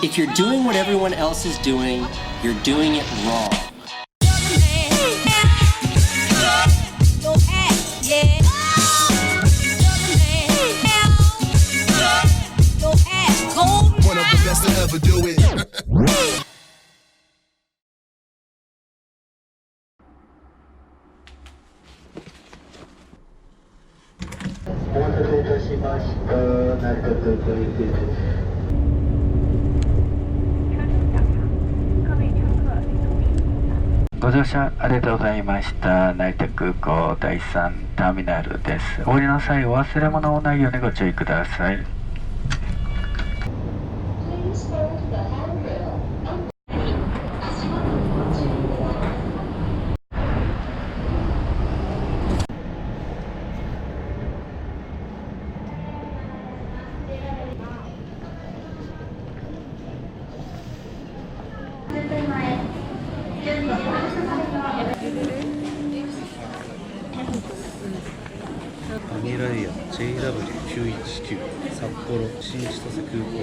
If you're doing what everyone else is doing, you're doing it wrong. One of the best to ever do it. お待たせいたしました。成田空港行きです。ご乗車ありがとうございました。成田空港第3ターミナルです。お降りの際お忘れ物のないようにご注意ください。バニラエア JW919 札幌新千歳空港。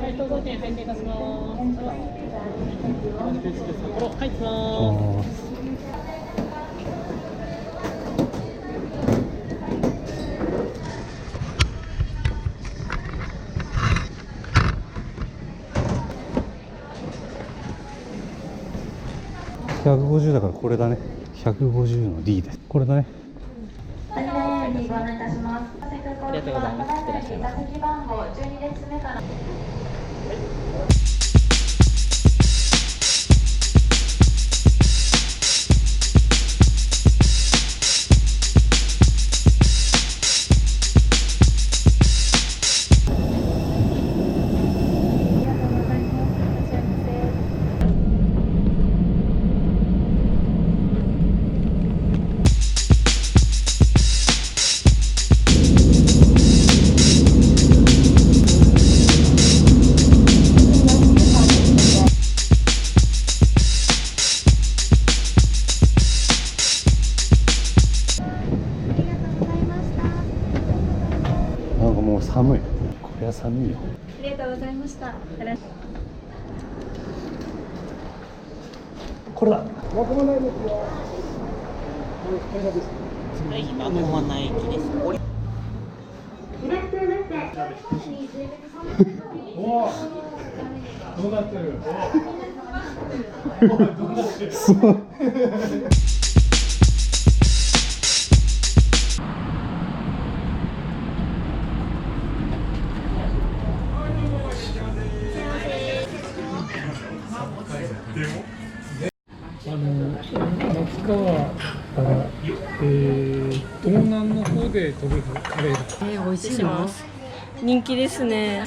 はい、東京店配信いたします。札幌入ってます。150だからこれだね。150の D です。これだね。ありがとうございます。いってらっしゃいませ。座席番号12列目から。なんかもう寒い。これは寒いよ。ありがとうございました。これだ。はい、今駒内駅です。どうなってる？そう。夏川から東南の方で飛べるカレーだ。美味しいの？人気ですね。